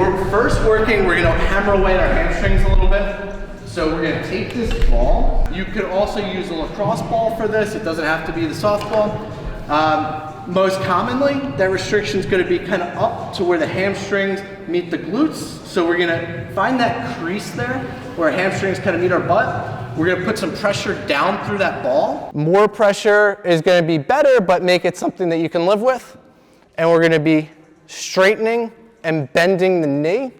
We're first working, we're gonna hammer away at our hamstrings a little bit. So we're gonna take this ball. You could also use a lacrosse ball for this. It doesn't have to be the softball. Most commonly, that restriction is gonna be kind of up to where the hamstrings meet the glutes. So we're gonna find that crease there where our hamstrings kind of meet our butt. We're gonna put some pressure down through that ball. More pressure is gonna be better, but make it something that you can live with. And we're gonna be straightening and bending the knee.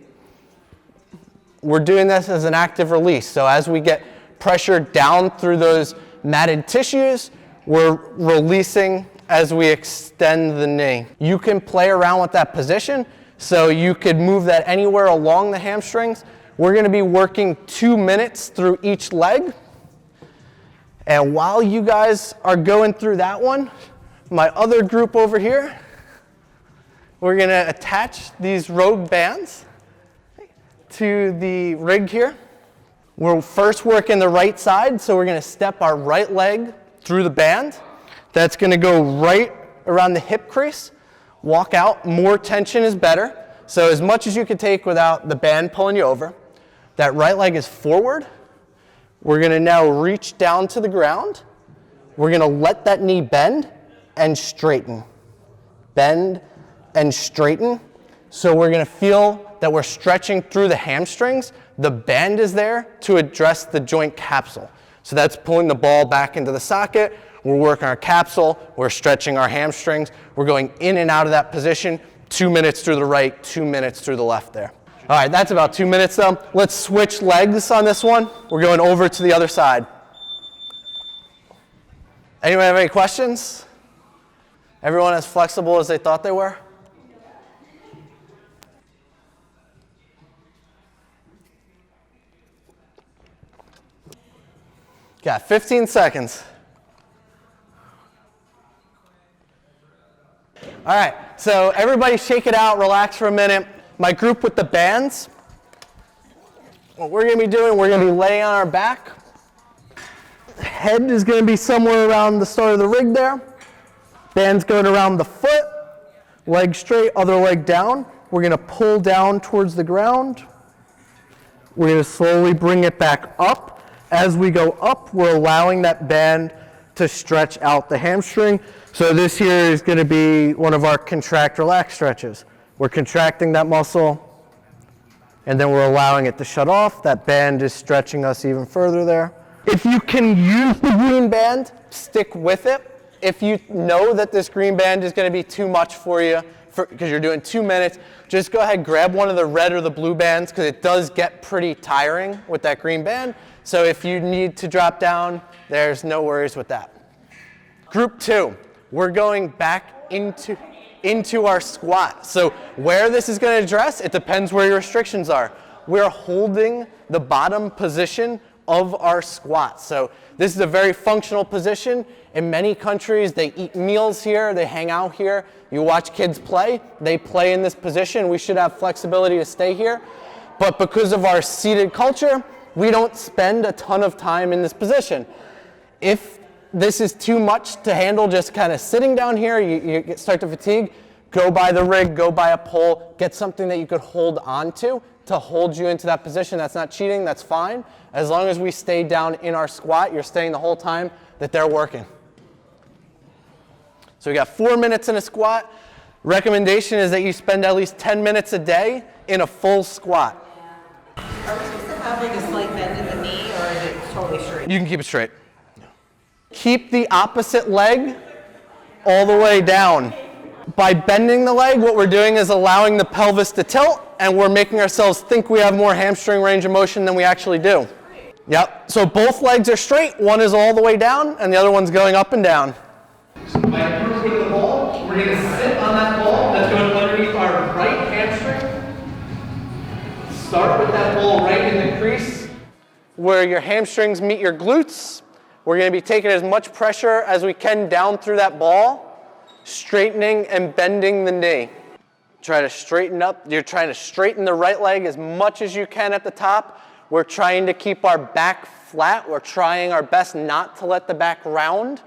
We're doing this as an active release. So as we get pressure down through those matted tissues, we're releasing as we extend the knee. You can play around with that position, so you could move that anywhere along the hamstrings. We're gonna be working 2 minutes through each leg. And while you guys are going through that one, my other group over here, we're gonna attach these rogue bands to the rig here. We're first working the right side, so we're gonna step our right leg through the band. That's gonna go right around the hip crease, walk out. More tension is better. So as much as you can take without the band pulling you over. That right leg is forward. We're gonna now reach down to the ground. We're gonna let that knee bend and straighten. Bend and straighten. So we're gonna feel that we're stretching through the hamstrings. The band is there to address the joint capsule. So that's pulling the ball back into the socket. We're working our capsule, we're stretching our hamstrings. We're going in and out of that position, 2 minutes through the right, 2 minutes through the left there. All right, that's about 2 minutes though. Let's switch legs on this one. We're going over to the other side. Anyone have any questions? Everyone as flexible as they thought they were? Got 15 seconds. All right, so everybody shake it out, relax for a minute. My group with the bands, what we're gonna be doing, we're gonna be laying on our back. Head is gonna be somewhere around the start of the rig there. Band's going around the foot, leg straight, other leg down. We're gonna pull down towards the ground. We're gonna slowly bring it back up. As we go up, we're allowing that band to stretch out the hamstring. So this here is gonna be one of our contract relax stretches. We're contracting that muscle, and then we're allowing it to shut off. That band is stretching us even further there. If you can use the green band, stick with it. If you know that this green band is gonna be too much for you, because you're doing 2 minutes, just go ahead, grab one of the red or the blue bands, because it does get pretty tiring with that green band. So if you need to drop down, there's no worries with that. Group 2, we're going back into our squat. So where this is going to address, it depends where your restrictions are. We're holding the bottom position of our squat. So this is a very functional position. In many countries, they eat meals here, they hang out here. You watch kids play, they play in this position. We should have flexibility to stay here. But because of our seated culture, we don't spend a ton of time in this position. If this is too much to handle just kind of sitting down here, you start to fatigue, go by the rig, go by a pole, get something that you could hold on to hold you into that position. That's not cheating, that's fine. As long as we stay down in our squat, you're staying the whole time that they're working. So we got 4 minutes in a squat. Recommendation is that you spend at least 10 minutes a day in a full squat. Are we supposed to have like a slight bend in the knee, or is it totally straight? You can keep it straight. Keep the opposite leg all the way down. By bending the leg, what we're doing is allowing the pelvis to tilt, and we're making ourselves think we have more hamstring range of motion than we actually do. Yep, so both legs are straight, one is all the way down, and the other one's going up and down. So my approach with the ball, we're gonna sit on that ball that's going underneath our right hamstring. Start with that ball right in the crease where your hamstrings meet your glutes. We're going to be taking as much pressure as we can down through that ball, straightening and bending the knee. Try to straighten up. You're trying to straighten the right leg as much as you can at the top. We're trying to keep our back flat. We're trying our best not to let the back round.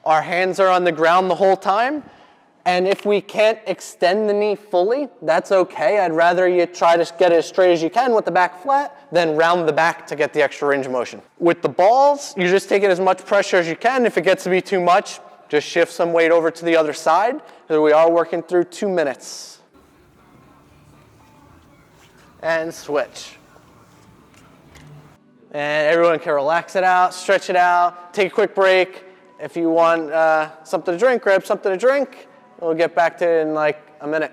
Our hands are on the ground the whole time. And if we can't extend the knee fully, that's okay. I'd rather you try to get it as straight as you can with the back flat, then round the back to get the extra range of motion. With the balls, you just take it as much pressure as you can. If it gets to be too much, just shift some weight over to the other side. So we are working through 2 minutes. And switch. And everyone can relax it out, stretch it out, take a quick break. If you want something to drink, grab something to drink. We'll get back to it in like a minute.